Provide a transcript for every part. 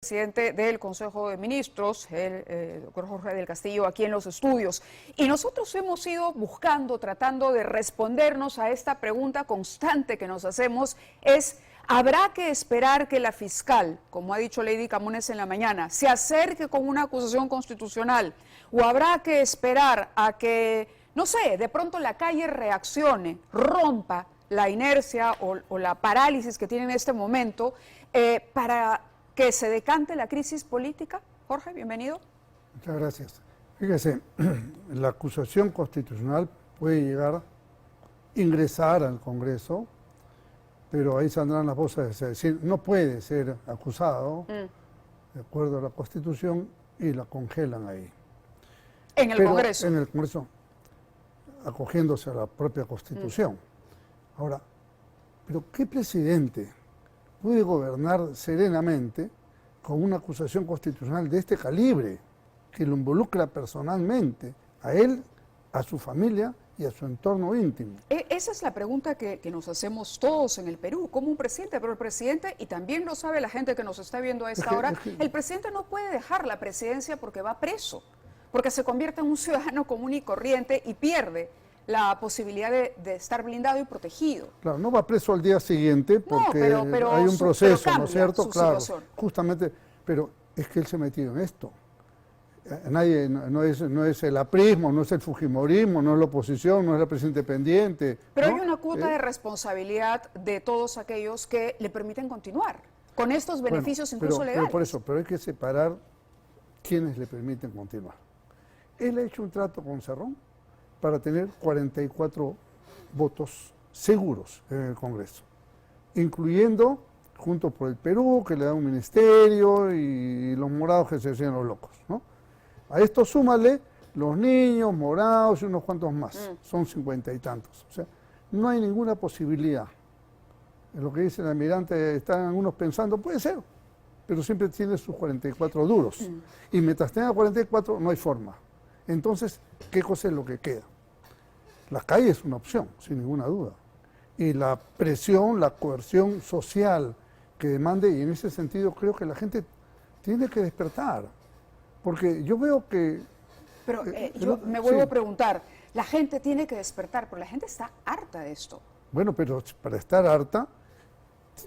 presidente del Consejo de Ministros, el doctor Jorge del Castillo, aquí en los estudios. Y nosotros hemos ido buscando, tratando de respondernos a esta pregunta constante que nos hacemos, es: ¿habrá que esperar que la fiscal, como ha dicho Lady Camones en la mañana, se acerque con una acusación constitucional? ¿O habrá que esperar a que, no sé, de pronto la calle reaccione, rompa la inercia o la parálisis que tiene en este momento para que se decante la crisis política? Jorge, bienvenido. Muchas gracias. Fíjese, la acusación constitucional puede llegar, ingresar al Congreso, pero ahí saldrán las voces de decir, no puede ser acusado, de acuerdo a la Constitución, y la congelan ahí. ¿En el Congreso? En el Congreso, acogiéndose a la propia Constitución. Ahora, ¿pero qué presidente puede gobernar serenamente con una acusación constitucional de este calibre, que lo involucra personalmente a él, a su familia y a su entorno íntimo? Esa es la pregunta que nos hacemos todos en el Perú, como un presidente, pero el presidente, y también lo sabe la gente que nos está viendo a esta hora, el presidente no puede dejar la presidencia porque va preso, porque se convierte en un ciudadano común y corriente y pierde la posibilidad de estar blindado y protegido. Claro, no va preso al día siguiente porque no, pero hay un proceso, ¿no es cierto? Claro, justamente, pero es que él se ha metido en esto. Nadie, no es el aprismo, no es el fujimorismo, no es la oposición, no es la presidenta independiente. Pero ¿no? hay una cuota de responsabilidad de todos aquellos que le permiten continuar con estos beneficios incluso legales. Pero hay que separar quienes le permiten continuar. Él ha hecho un trato con Cerrón para tener 44 votos seguros en el Congreso, incluyendo Juntos por el Perú, que le da un ministerio, y los morados que se hacían los locos, ¿no? A esto súmale los niños, morados y unos cuantos más, son 50 y tantos. O sea, no hay ninguna posibilidad. En lo que dice el almirante, están algunos pensando, puede ser, pero siempre tiene sus 44 duros. Y mientras tenga 44, no hay forma. Entonces, ¿qué cosa es lo que queda? La calle es una opción, sin ninguna duda. Y la presión, la coerción social que demande, y en ese sentido creo que la gente tiene que despertar. Porque yo veo que... Pero yo me vuelvo a preguntar, la gente tiene que despertar, pero la gente está harta de esto. Bueno, pero para estar harta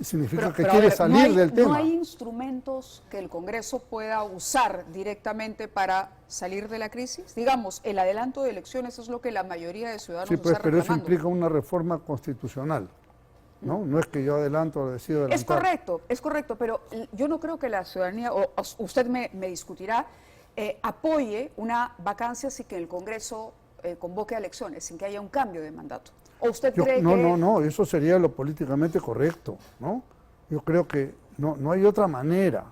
significa que quiere salir del tema. ¿No hay instrumentos que el Congreso pueda usar directamente para salir de la crisis? Digamos, el adelanto de elecciones es lo que la mayoría de ciudadanos está reclamando. Pero eso implica una reforma constitucional, ¿no? No es que yo adelanto o decido adelantar. Es correcto, pero yo no creo que la ciudadanía, o usted me discutirá, apoye una vacancia sin que el Congreso convoque a elecciones, sin que haya un cambio de mandato. ¿O usted cree que...? No, eso sería lo políticamente correcto, ¿no? Yo creo que no hay otra manera.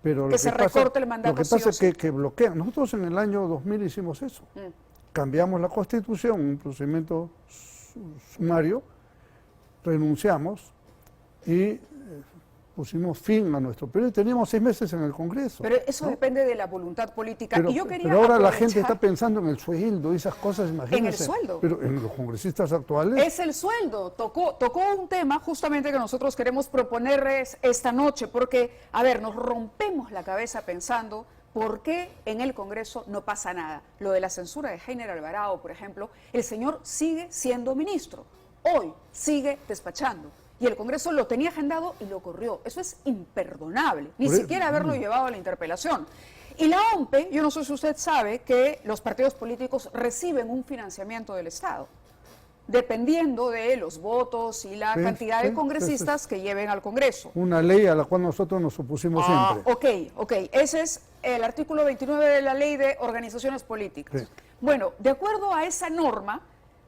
Pero que se recorte el mandato. Lo que pasa es que bloquean. Nosotros en el año 2000 hicimos eso. Cambiamos la Constitución, un procedimiento sumario, renunciamos y pusimos fin a nuestro periodo. Teníamos 6 meses en el Congreso. Pero eso depende de la voluntad política. Pero, y yo quería pero ahora la gente está pensando en el sueldo y esas cosas, imagínense. En el sueldo. Pero en los congresistas actuales... Es el sueldo. Tocó un tema justamente que nosotros queremos proponerles esta noche, porque, a ver, nos rompemos la cabeza pensando por qué en el Congreso no pasa nada. Lo de la censura de Heiner Alvarado, por ejemplo, el señor sigue siendo ministro. Hoy sigue despachando. Y el Congreso lo tenía agendado y lo corrió. Eso es imperdonable, ni siquiera haberlo llevado a la interpelación. Y la OMPE, yo no sé si usted sabe que los partidos políticos reciben un financiamiento del Estado, dependiendo de los votos y la cantidad de congresistas que lleven al Congreso. Una ley a la cual nosotros nos opusimos siempre. Ok. Ese es el artículo 29 de la Ley de Organizaciones Políticas. Sí. Bueno, de acuerdo a esa norma,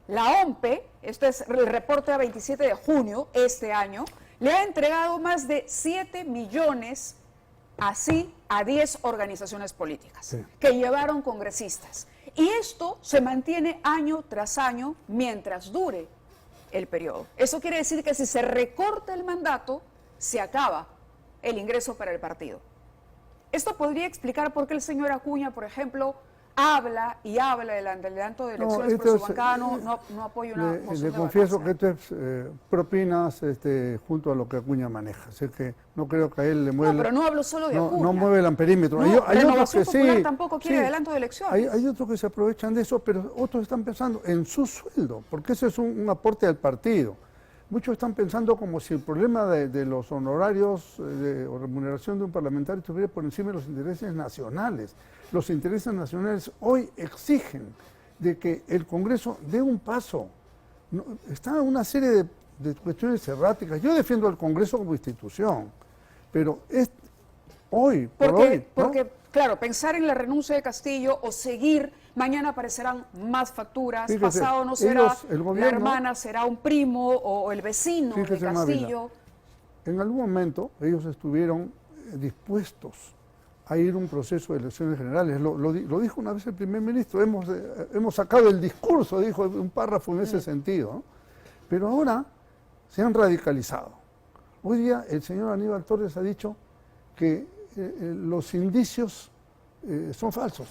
la OMPE, este es el reporte a 27 de junio, este año, le ha entregado más de 7 millones así a 10 organizaciones políticas que llevaron congresistas. Y esto se mantiene año tras año mientras dure el periodo. Eso quiere decir que si se recorta el mandato, se acaba el ingreso para el partido. Esto podría explicar por qué el señor Acuña, por ejemplo, habla y habla del adelanto de elecciones, esto pero es, su bancada no apoya una moción le de confieso vacancia. que esto es propinas junto a lo que Acuña maneja. Así que no creo que a él le mueva. No, pero no hablo solo de Acuña. No mueve el amperímetro. No, hay otros Renovación que Popular sí. tampoco quiere adelanto de elecciones. Hay otros que se aprovechan de eso, pero otros están pensando en su sueldo, porque ese es un aporte al partido. Muchos están pensando como si el problema de los honorarios o remuneración de un parlamentario estuviera por encima de los intereses nacionales. Los intereses nacionales hoy exigen de que el Congreso dé un paso. Está una serie de cuestiones erráticas. Yo defiendo al Congreso como institución, pero es hoy, por hoy, ¿no? Porque, claro, pensar en la renuncia de Castillo o seguir, mañana aparecerán más facturas, Fíjese, pasado no será, el gobierno, la hermana será un primo o el vecino de fíjese, Castillo. Mávila, en algún momento ellos estuvieron dispuestos a ir a un proceso de elecciones generales. Lo dijo una vez el primer ministro, hemos sacado el discurso, dijo un párrafo en ese sentido, ¿no? Pero ahora se han radicalizado. Hoy día el señor Aníbal Torres ha dicho que los indicios son falsos.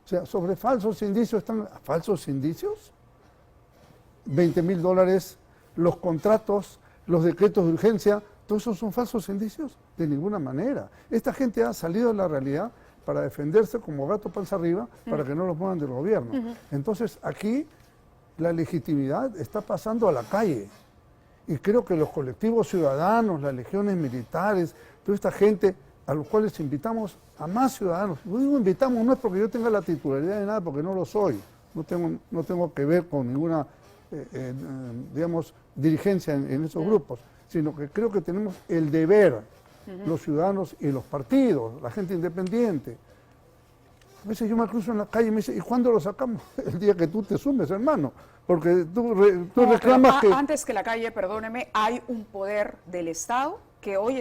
O sea, sobre falsos indicios están... ¿Falsos indicios? $20.000, los contratos, los decretos de urgencia, ¿todos esos son falsos indicios? De ninguna manera. Esta gente ha salido de la realidad para defenderse como gato panza arriba, para que no los muevan del gobierno. Entonces, aquí la legitimidad está pasando a la calle. Y creo que los colectivos ciudadanos, las legiones militares, toda esta gente a los cuales invitamos a más ciudadanos. No digo invitamos, no es porque yo tenga la titularidad de nada, porque no lo soy. No tengo que ver con ninguna, digamos, dirigencia en esos grupos, sino que creo que tenemos el deber, los ciudadanos y los partidos, la gente independiente. A veces yo me cruzo en la calle y me dice, ¿y cuándo lo sacamos? El día que tú te sumes, hermano. Porque tú reclamas que... Antes que la calle, perdóneme, hay un poder del Estado que hoy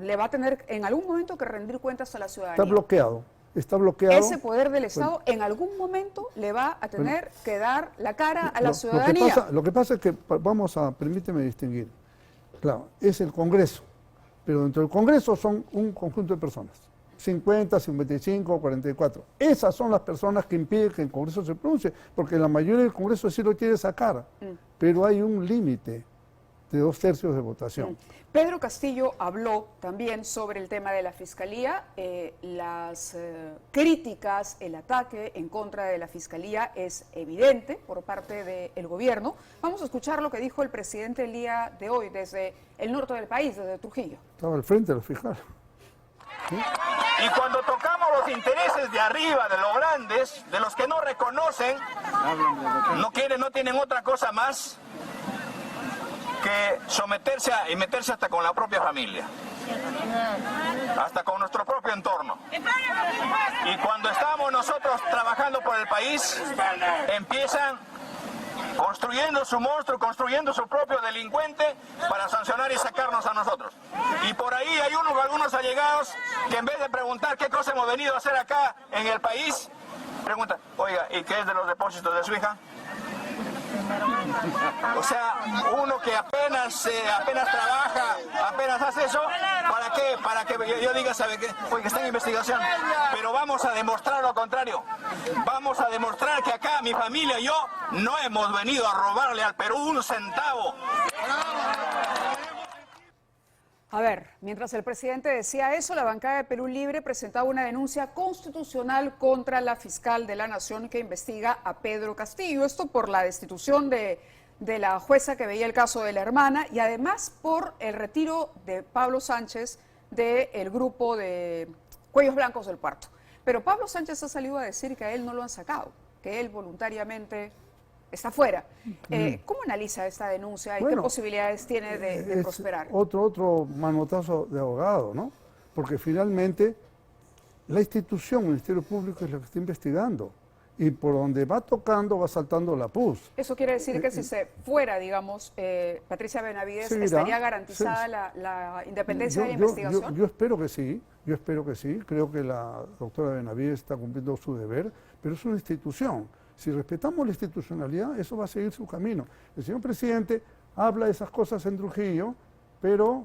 le va a tener en algún momento que rendir cuentas a la ciudadanía. Está bloqueado. Ese poder del Estado en algún momento le va a tener que dar la cara a la ciudadanía. Lo que pasa es que, permíteme distinguir, claro, es el Congreso, pero dentro del Congreso son un conjunto de personas, 50, 55, 44. Esas son las personas que impiden que el Congreso se pronuncie, porque la mayoría del Congreso sí lo quiere sacar, pero hay un límite de 2/3 de votación. Pedro Castillo habló también sobre el tema de la Fiscalía, las críticas, el ataque en contra de la Fiscalía es evidente por parte del gobierno. Vamos a escuchar lo que dijo el presidente el día de hoy desde el norte del país, desde Trujillo. Estaba al frente de los fiscales. ¿Sí? Y cuando tocamos los intereses de arriba, de los grandes, de los que no reconocen, no tienen otra cosa más que someterse y meterse hasta con la propia familia, hasta con nuestro propio entorno. Y cuando estamos nosotros trabajando por el país, empiezan construyendo su monstruo, construyendo su propio delincuente para sancionar y sacarnos a nosotros. Y por ahí hay algunos allegados que en vez de preguntar qué cosa hemos venido a hacer acá en el país, preguntan, oiga, ¿y qué es de los depósitos de su hija? O sea, uno que apenas trabaja, apenas hace eso, ¿para qué? Para que yo diga, ¿sabe qué? Porque está en investigación. Pero vamos a demostrar lo contrario. Vamos a demostrar que acá mi familia y yo no hemos venido a robarle al Perú un centavo. A ver, mientras el presidente decía eso, la bancada de Perú Libre presentaba una denuncia constitucional contra la fiscal de la Nación que investiga a Pedro Castillo. Esto por la destitución de la jueza que veía el caso de la hermana y además por el retiro de Pablo Sánchez del grupo de Cuellos Blancos del Puerto. Pero Pablo Sánchez ha salido a decir que a él no lo han sacado, que él voluntariamente está fuera. ¿Cómo analiza esta denuncia y qué posibilidades tiene de prosperar? Otro manotazo de abogado, ¿no? Porque finalmente la institución, el Ministerio Público, es lo que está investigando. Y por donde va tocando, va saltando la puz. Eso quiere decir que si se fuera, digamos, Patricia Benavides, ¿estaría garantizada la independencia de la investigación? Yo espero que sí, Creo que la doctora Benavides está cumpliendo su deber, pero es una institución. Si respetamos la institucionalidad, eso va a seguir su camino. El señor presidente habla de esas cosas en Trujillo, pero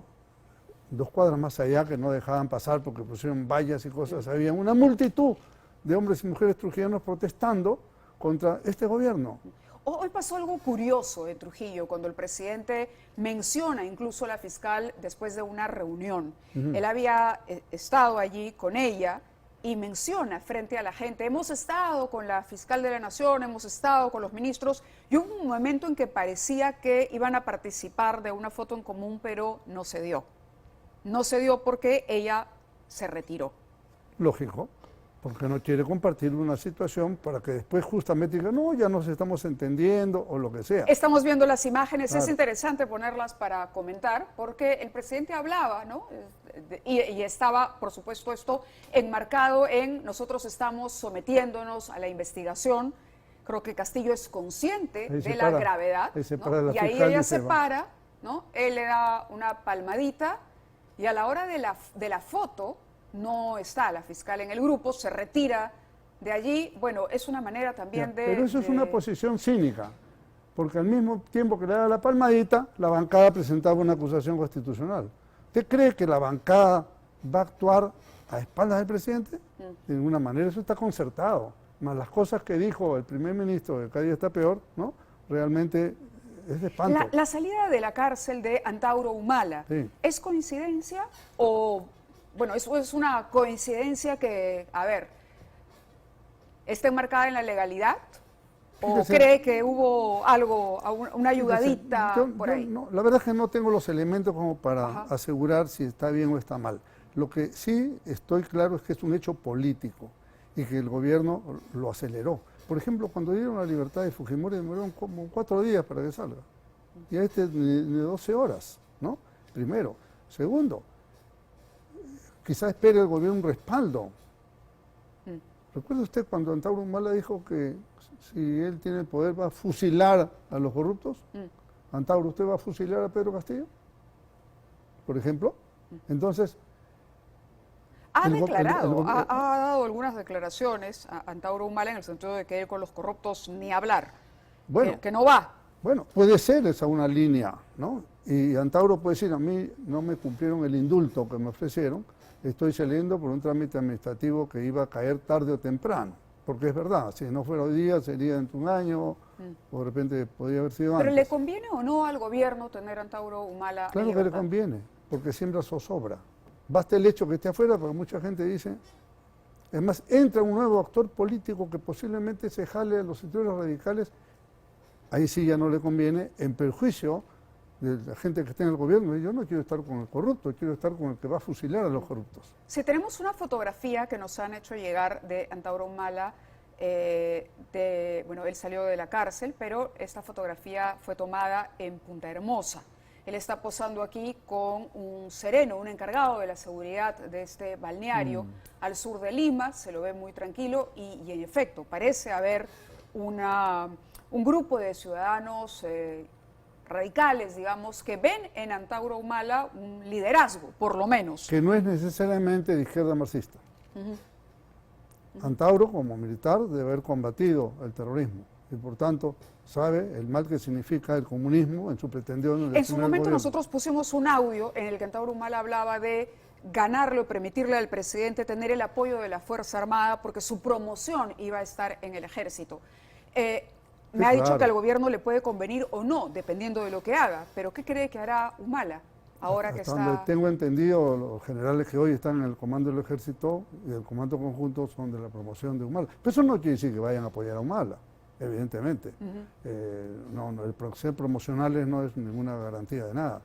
2 cuadras más allá que no dejaban pasar porque pusieron vallas y cosas, había una multitud de hombres y mujeres trujillanos protestando contra este gobierno. Hoy pasó algo curioso en Trujillo, cuando el presidente menciona incluso a la fiscal después de una reunión. Él había estado allí con ella y menciona frente a la gente, hemos estado con la fiscal de la Nación, hemos estado con los ministros, y hubo un momento en que parecía que iban a participar de una foto en común, pero no se dio. No se dio porque ella se retiró. Lógico, porque no quiere compartir una situación para que después justamente diga, no, ya nos estamos entendiendo o lo que sea. Estamos viendo las imágenes, Claro. Es interesante ponerlas para comentar, porque el presidente hablaba, ¿no? Y estaba, por supuesto, esto enmarcado en nosotros estamos sometiéndonos a la investigación. Creo que Castillo es consciente Ahí se de la para, gravedad, ahí se ¿no? para la Y ahí fiscal y ella se se va. para, ¿no? Él le da una palmadita y a la hora de la foto no está la fiscal en el grupo, se retira de allí. Bueno, es una manera también Ya, de... pero eso es una posición cínica, porque al mismo tiempo que le da la palmadita, la bancada presentaba una acusación constitucional. ¿Usted cree que la bancada va a actuar a espaldas del presidente? De ninguna manera, eso está concertado. Más las cosas que dijo el primer ministro, que cada día está peor, ¿no? Realmente es de espanto. La salida de la cárcel de Antauro Humala, Sí. ¿es coincidencia o, bueno, eso es una coincidencia que, a ver, está enmarcada en la legalidad? ¿O Fíjese, cree que hubo algo, una ayudadita Yo- por yo ahí? no, la verdad es que no tengo los elementos como para Ajá. asegurar si está bien o está mal. Lo que sí estoy claro es que es un hecho político y que el gobierno lo aceleró. Por ejemplo, cuando dieron la libertad de Fujimori, demoraron como 4 días para que salga. Y a este ni 12 horas, ¿no? Primero. Segundo, quizás espere el gobierno un respaldo. ¿Recuerda usted cuando Antauro Humala dijo que si él tiene el poder va a fusilar a los corruptos? Antauro, ¿usted va a fusilar a Pedro Castillo? Por ejemplo. Entonces, Ha el go- el- declarado, el- ha dado algunas declaraciones a Antauro Humala en el sentido de que él con los corruptos ni hablar, bueno, que no va. bueno, puede ser esa una línea, ¿no? Y Antauro puede decir, a mí no me cumplieron el indulto que me ofrecieron, estoy saliendo por un trámite administrativo que iba a caer tarde o temprano. Porque es verdad, si no fuera hoy día, sería dentro de un año, o de repente podría haber sido ¿Pero antes. le conviene o no al gobierno tener a Antauro Humala en Claro que le libertad? conviene, porque siembra zozobra. Basta el hecho que esté afuera, porque mucha gente dice, es más, entra un nuevo actor político que posiblemente se jale a los sectores radicales, ahí sí ya no le conviene, en perjuicio de la gente que está en el gobierno. Y yo no quiero estar con el corrupto, quiero estar con el que va a fusilar a los corruptos. Si tenemos una fotografía que nos han hecho llegar de Antauro Humala, bueno, él salió de la cárcel, pero esta fotografía fue tomada en Punta Hermosa. Él está posando aquí con un sereno, un encargado de la seguridad de este balneario al sur de Lima, se lo ve muy tranquilo y en efecto parece haber un grupo de ciudadanos radicales, digamos, que ven en Antauro Humala un liderazgo, por lo menos. Que no es necesariamente de izquierda marxista. Antauro, como militar, debe haber combatido el terrorismo y por tanto sabe el mal que significa el comunismo en su pretensión de En su momento nosotros pusimos un audio en el que Antauro Humala hablaba de ganarle o permitirle al presidente tener el apoyo de la Fuerza Armada porque su promoción iba a estar en el ejército. Me ha dicho claro. que al gobierno le puede convenir o no, dependiendo de lo que haga, pero ¿qué cree que hará Humala ahora que Hasta donde está...? tengo entendido, los generales que hoy están en el comando del ejército y el comando conjunto son de la promoción de Humala. Pero eso no quiere decir que vayan a apoyar a Humala, evidentemente. Ser promocionales no es ninguna garantía de nada.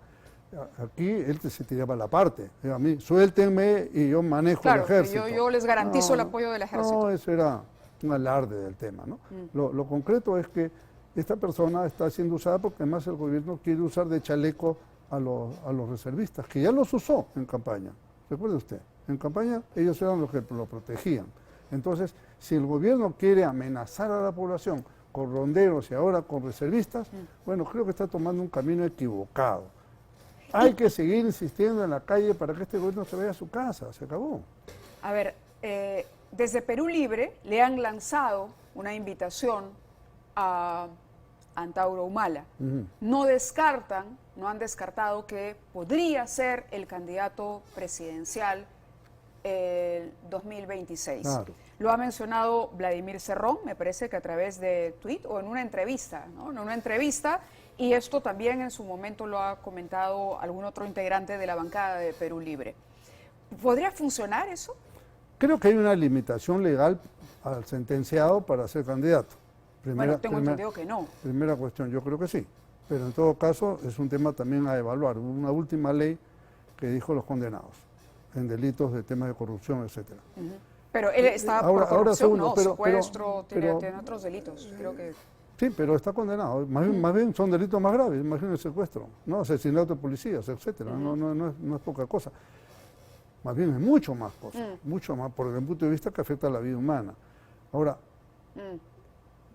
Aquí él se tiraba la parte. A mí, suéltenme y yo manejo Claro, el ejército. yo les garantizo el apoyo del ejército. No, eso era un alarde del tema, ¿no? Lo concreto es que esta persona está siendo usada porque además el gobierno quiere usar de chaleco a los reservistas, que ya los usó en campaña. Recuerde usted, en campaña ellos eran los que lo protegían. Entonces, si el gobierno quiere amenazar a la población con ronderos y ahora con reservistas, bueno, creo que está tomando un camino equivocado. Hay que seguir insistiendo en la calle para que este gobierno se vaya a su casa, se acabó. A ver, desde Perú Libre le han lanzado una invitación a Antauro Humala. No han descartado que podría ser el candidato presidencial el 2026. Claro. Lo ha mencionado Vladimir Cerrón, me parece que a través de tweet o en una entrevista, ¿no? En una entrevista, y esto también en su momento lo ha comentado algún otro integrante de la bancada de Perú Libre. ¿Podría funcionar eso? Creo que hay una limitación legal al sentenciado para ser candidato. Bueno, tengo entendido que no. Primera cuestión, yo creo que sí. Pero en todo caso es un tema también a evaluar. Hubo una última ley que dijo los condenados en delitos de temas de corrupción, etcétera. Pero él está por corrupción, segundo, no, secuestro, tiene otros delitos, creo que... Sí, pero está condenado. Más bien son delitos más graves, imagínate el secuestro, ¿no? Asesinato de policías, etcétera. No es poca cosa. Más bien es mucho más cosa, mucho más, por el punto de vista que afecta a la vida humana. Ahora,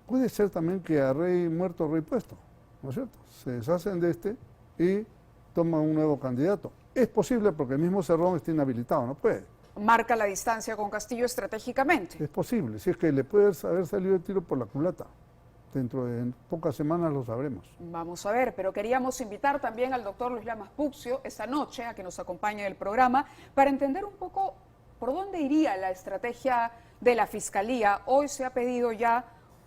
puede ser también que a rey muerto, rey puesto, ¿no es cierto? Se deshacen de este y toman un nuevo candidato. Es posible porque el mismo Cerrón está inhabilitado, no puede. Marca la distancia con Castillo estratégicamente. Es posible, si es que le puede haber salido el tiro por la culata. Dentro de pocas semanas lo sabremos. Vamos a ver, pero queríamos invitar también al doctor Luis Lamas Puccio esta noche a que nos acompañe en el programa para entender un poco por dónde iría la estrategia de la Fiscalía. Hoy se ha pedido ya,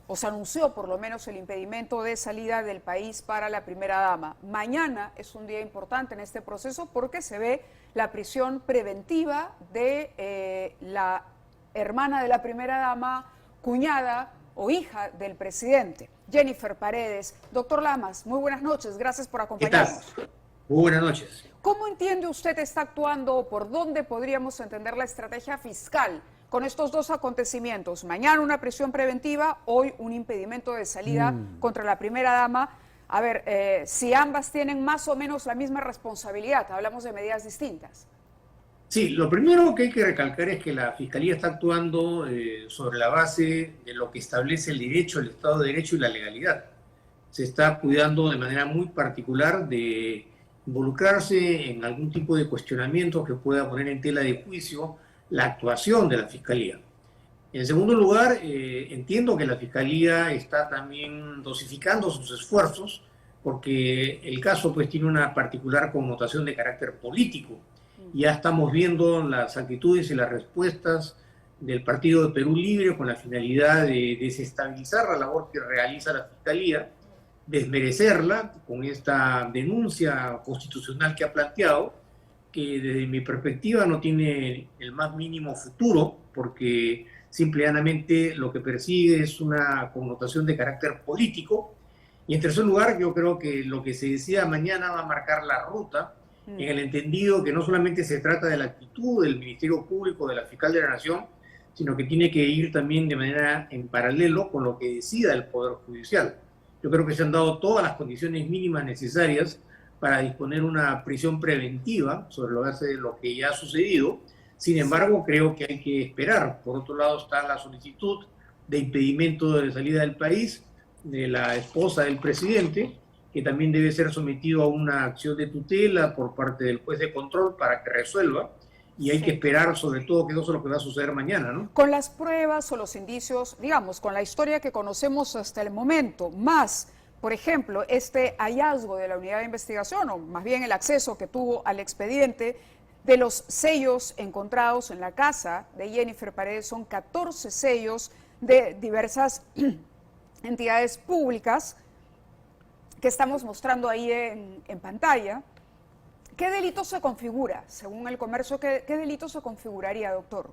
o se anunció por lo menos el impedimento de salida del país para la primera dama. Mañana es un día importante en este proceso porque se ve la prisión preventiva de la hermana de la primera dama, cuñada o hija del presidente, Jennifer Paredes. Doctor Lamas, muy buenas noches, gracias por acompañarnos. ¿Qué tal? Muy buenas noches. ¿Cómo entiende usted está actuando o por dónde podríamos entender la estrategia fiscal con estos dos acontecimientos? Mañana una prisión preventiva, hoy un impedimento de salida contra la primera dama. A ver, si ambas tienen más o menos la misma responsabilidad, hablamos de medidas distintas. Sí, lo primero que hay que recalcar es que la Fiscalía está actuando sobre la base de lo que establece el derecho, el Estado de Derecho y la legalidad. Se está cuidando de manera muy particular de involucrarse en algún tipo de cuestionamiento que pueda poner en tela de juicio la actuación de la Fiscalía. En segundo lugar, entiendo que la Fiscalía está también dosificando sus esfuerzos porque el caso pues tiene una particular connotación de carácter político. Ya estamos viendo las actitudes y las respuestas del Partido de Perú Libre con la finalidad de desestabilizar la labor que realiza la Fiscalía, desmerecerla con esta denuncia constitucional que ha planteado, que desde mi perspectiva no tiene el más mínimo futuro, porque simplemente lo que persigue es una connotación de carácter político. Y en tercer lugar, yo creo que lo que se decida mañana va a marcar la ruta, en el entendido que no solamente se trata de la actitud del Ministerio Público, de la Fiscal de la Nación, sino que tiene que ir también de manera en paralelo con lo que decida el Poder Judicial. Yo creo que se han dado todas las condiciones mínimas necesarias para disponer una prisión preventiva sobre la base de lo que ya ha sucedido. Sin embargo, creo que hay que esperar. Por otro lado está la solicitud de impedimento de salida del país de la esposa del presidente, que también debe ser sometido a una acción de tutela por parte del juez de control para que resuelva, y hay que esperar sobre todo que eso es lo que va a suceder mañana, ¿no? Con las pruebas o los indicios, digamos, con la historia que conocemos hasta el momento, más, por ejemplo, este hallazgo de la unidad de investigación, o más bien el acceso que tuvo al expediente de los sellos encontrados en la casa de Jennifer Paredes, son 14 sellos de diversas entidades públicas, que estamos mostrando ahí en pantalla. ¿Qué delito se configura? Según el comercio, ¿qué delito se configuraría, doctor?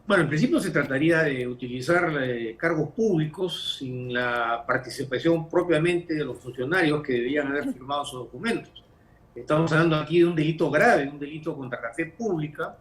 Bueno, en principio se trataría de utilizar cargos públicos sin la participación propiamente de los funcionarios que deberían haber firmado esos documentos. Estamos hablando aquí de un delito grave, un delito contra la fe pública,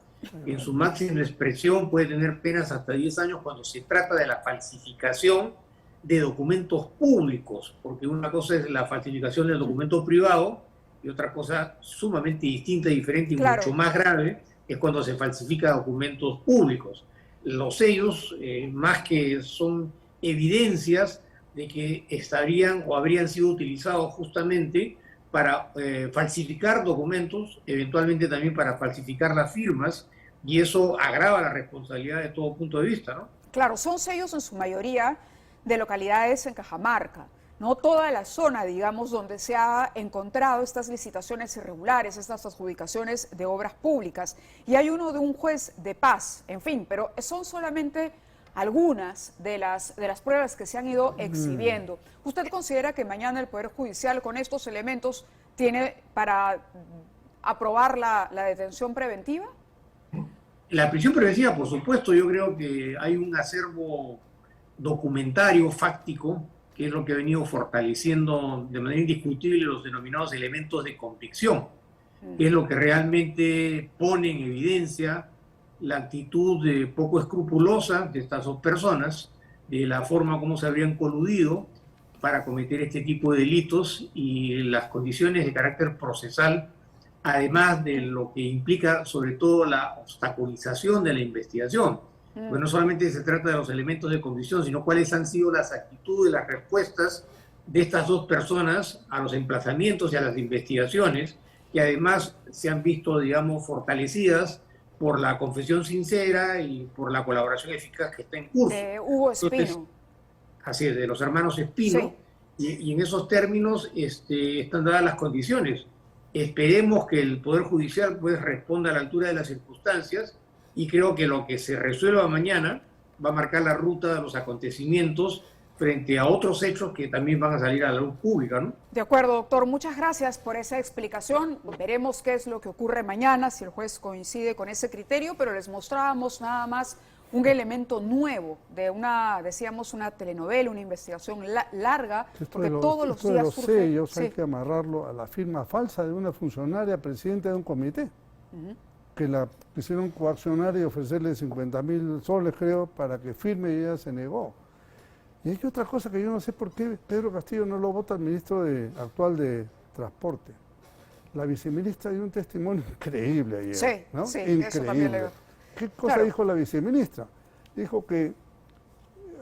que en su máxima expresión puede tener penas hasta 10 años cuando se trata de la falsificación de documentos públicos, porque una cosa es la falsificación del documento privado y otra cosa sumamente distinta, diferente y mucho más grave es cuando se falsifica documentos públicos. Los sellos, más que son evidencias de que estarían o habrían sido utilizados justamente para falsificar documentos, eventualmente también para falsificar las firmas, y eso agrava la responsabilidad de todo punto de vista, ¿no? Claro, son sellos en su mayoría de localidades en Cajamarca. no toda la zona, digamos, donde se ha encontrado estas licitaciones irregulares, estas adjudicaciones de obras públicas. Y hay uno de un juez de paz, en fin, pero son solamente algunas de las pruebas que se han ido exhibiendo. ¿Usted considera que mañana el Poder Judicial con estos elementos tiene para aprobar la detención preventiva? La prisión preventiva, por supuesto, yo creo que hay un acervo documentario, fáctico, que es lo que ha venido fortaleciendo de manera indiscutible los denominados elementos de convicción, que es lo que realmente pone en evidencia la actitud poco escrupulosa de estas dos personas, de la forma como se habrían coludido para cometer este tipo de delitos y las condiciones de carácter procesal, además de lo que implica sobre todo la obstaculización de la investigación. Pues no solamente se trata de los elementos de convicción, sino cuáles han sido las actitudes, las respuestas de estas dos personas a los emplazamientos y a las investigaciones, que además se han visto, digamos, fortalecidas por la confesión sincera y por la colaboración eficaz que está en curso. Hugo Espino. Entonces, así es, de los hermanos Espino, sí. y en esos términos están dadas las condiciones. Esperemos que el Poder Judicial pues responda a la altura de las circunstancias, y creo que lo que se resuelva mañana va a marcar la ruta de los acontecimientos frente a otros hechos que también van a salir a la luz pública, ¿no? De acuerdo, doctor. Muchas gracias por esa explicación. Veremos qué es lo que ocurre mañana, si el juez coincide con ese criterio, pero les mostrábamos nada más un elemento nuevo de decíamos, una telenovela, una investigación larga, porque todos los días los surge... sellos hay que amarrarlo a la firma falsa de una funcionaria presidenta de un comité. Que la quisieron coaccionar y ofrecerle 50.000 soles, creo, para que firme, y ella se negó. Y hay otra cosa que yo no sé por qué Pedro Castillo no lo vota al ministro actual de Transporte. La viceministra dio un testimonio increíble ayer. Sí, ¿no? sí, increíble. eso también le... ¿Qué cosa Claro. dijo la viceministra? Dijo que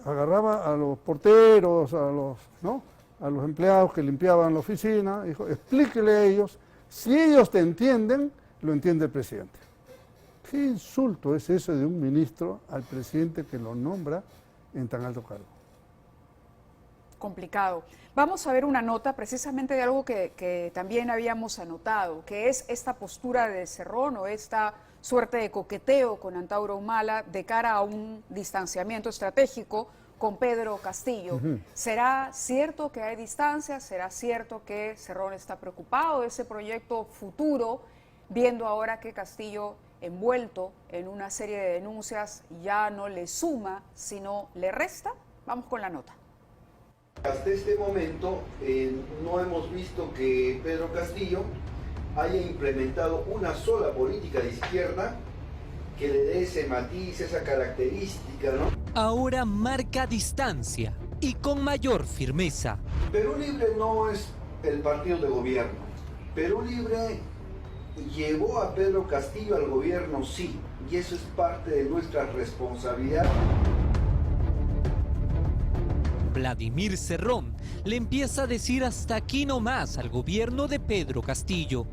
agarraba a los porteros, a los empleados que limpiaban la oficina, dijo, explíquele a ellos, si ellos te entienden, lo entiende el presidente. ¿Qué insulto es ese de un ministro al presidente que lo nombra en tan alto cargo? Complicado. Vamos a ver una nota precisamente de algo que también habíamos anotado, que es esta postura de Cerrón o esta suerte de coqueteo con Antauro Humala de cara a un distanciamiento estratégico con Pedro Castillo. ¿Será cierto que hay distancia? ¿Será cierto que Cerrón está preocupado de ese proyecto futuro, viendo ahora que Castillo, envuelto en una serie de denuncias, ya no le suma, sino le resta? Vamos con la nota. Hasta este momento no hemos visto que Pedro Castillo haya implementado una sola política de izquierda que le dé ese matiz, esa característica, ¿no? Ahora marca distancia y con mayor firmeza. Perú Libre no es el partido de gobierno. Perú Libre llevó a Pedro Castillo al gobierno, sí, y eso es parte de nuestra responsabilidad. Vladimir Cerrón le empieza a decir hasta aquí nomás al gobierno de Pedro Castillo.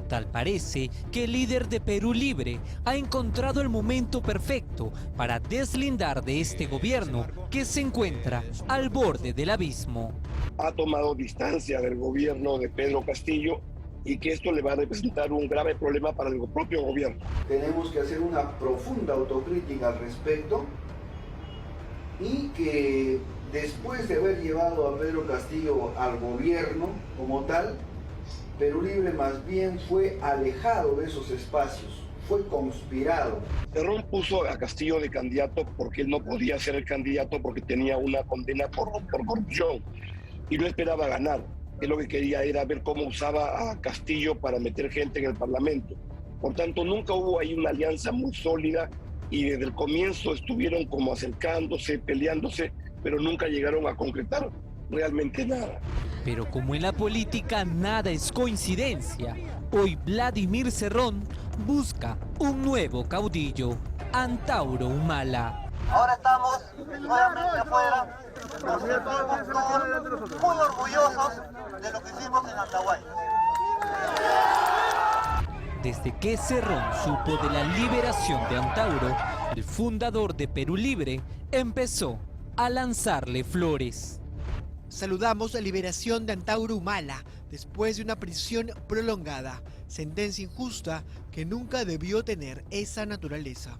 Tal parece que el líder de Perú Libre ha encontrado el momento perfecto para deslindar de este gobierno que se encuentra al borde del abismo. Ha tomado distancia del gobierno de Pedro Castillo y que esto le va a representar un grave problema para el propio gobierno. Tenemos que hacer una profunda autocrítica al respecto y que después de haber llevado a Pedro Castillo al gobierno como tal, Perú Libre más bien fue alejado de esos espacios, fue conspirado. Cerrón puso a Castillo de candidato porque él no podía ser el candidato porque tenía una condena por corrupción y no esperaba ganar. Él lo que quería era ver cómo usaba a Castillo para meter gente en el Parlamento. Por tanto, nunca hubo ahí una alianza muy sólida y desde el comienzo estuvieron como acercándose, peleándose, pero nunca llegaron a concretar realmente nada. Pero como en la política nada es coincidencia, hoy Vladimir Cerrón busca un nuevo caudillo, Antauro Humala. Ahora estamos nuevamente afuera, nos sentimos todos muy orgullosos de lo que hicimos en Antahuay. Desde que Cerrón supo de la liberación de Antauro, el fundador de Perú Libre empezó a lanzarle flores. Saludamos la liberación de Antauro Humala después de una prisión prolongada, sentencia injusta que nunca debió tener esa naturaleza.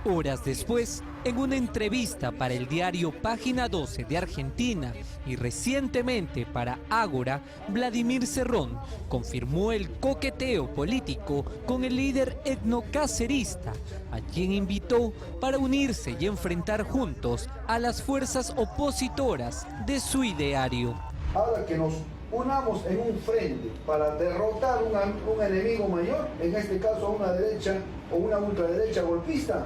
Horas después, en una entrevista para el diario Página 12 de Argentina y recientemente para Ágora, Vladimir Cerrón confirmó el coqueteo político con el líder etnocacerista, a quien invitó para unirse y enfrentar juntos a las fuerzas opositoras de su ideario. Ahora que nos unamos en un frente para derrotar un enemigo mayor, en este caso a una derecha o una ultraderecha golpista,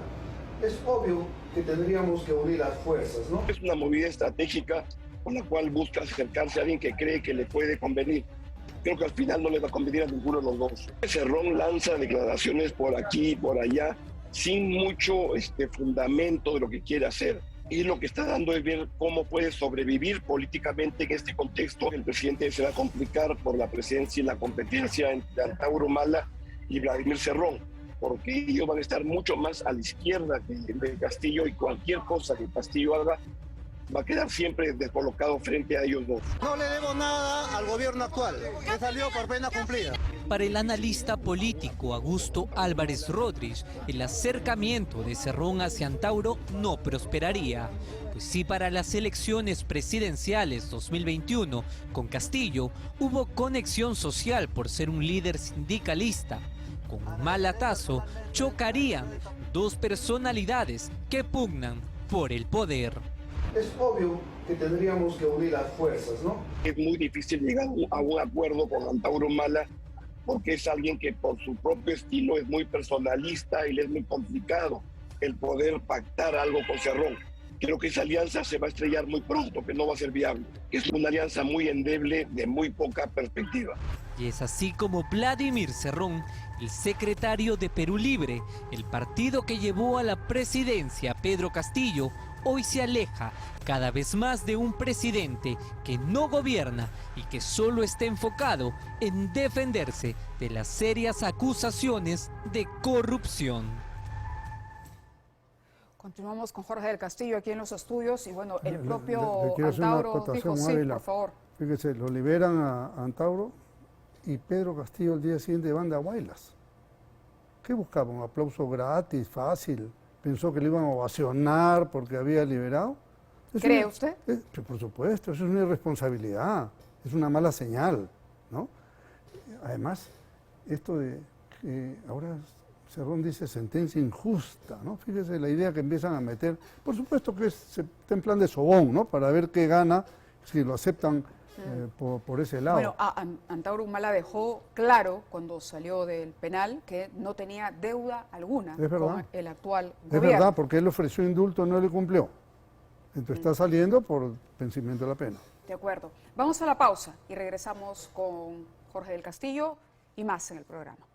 es obvio que tendríamos que unir las fuerzas, ¿no? Es una movida estratégica con la cual busca acercarse a alguien que cree que le puede convenir. Creo que al final no le va a convenir a ninguno de los dos. Cerrón lanza declaraciones por aquí y por allá sin mucho fundamento de lo que quiere hacer. Y lo que está dando es ver cómo puede sobrevivir políticamente en este contexto. El presidente se va a complicar por la presencia y la competencia entre Antauro Humala y Vladimir Cerrón, porque ellos van a estar mucho más a la izquierda de Castillo y cualquier cosa que Castillo haga va a quedar siempre descolocado frente a ellos dos. No le debo nada al gobierno actual, que salió por pena cumplida. Para el analista político Augusto Álvarez Rodríguez, el acercamiento de Cerrón hacia Antauro no prosperaría. Pues sí, para las elecciones presidenciales 2021 con Castillo hubo conexión social por ser un líder sindicalista. Con un malatazo chocarían dos personalidades que pugnan por el poder. Es obvio que tendríamos que unir las fuerzas, ¿no? Es muy difícil llegar a un acuerdo con Antauro Humala porque es alguien que por su propio estilo es muy personalista y le es muy complicado el poder pactar algo con Cerrón. Creo que esa alianza se va a estrellar muy pronto, que no va a ser viable. Es una alianza muy endeble, de muy poca perspectiva. Y es así como Vladimir Cerrón, el secretario de Perú Libre, el partido que llevó a la presidencia a Pedro Castillo, hoy se aleja cada vez más de un presidente que no gobierna y que solo está enfocado en defenderse de las serias acusaciones de corrupción. Continuamos con Jorge del Castillo aquí en los estudios y bueno, el Le propio quiero hacer una Antauro acotación, dijo sí, Ávila. por favor. Fíjese, lo liberan a Antauro y Pedro Castillo el día siguiente van de Huaylas. ¿Qué buscaba? ¿Un aplauso gratis, fácil? ¿Pensó que le iban a ovacionar porque había liberado? ¿Cree usted? Por supuesto, eso es una irresponsabilidad, es una mala señal, ¿no? Además, esto de que ahora Cerrón dice sentencia injusta, ¿no? Fíjese la idea que empiezan a meter. Por supuesto que está en plan de sobón, ¿no? Para ver qué gana si lo aceptan por ese lado. Bueno, Antauro Humala dejó claro cuando salió del penal que no tenía deuda alguna con el actual gobierno. Es verdad, porque él ofreció indulto y no le cumplió. Entonces está saliendo por vencimiento de la pena. De acuerdo. Vamos a la pausa y regresamos con Jorge del Castillo y más en el programa.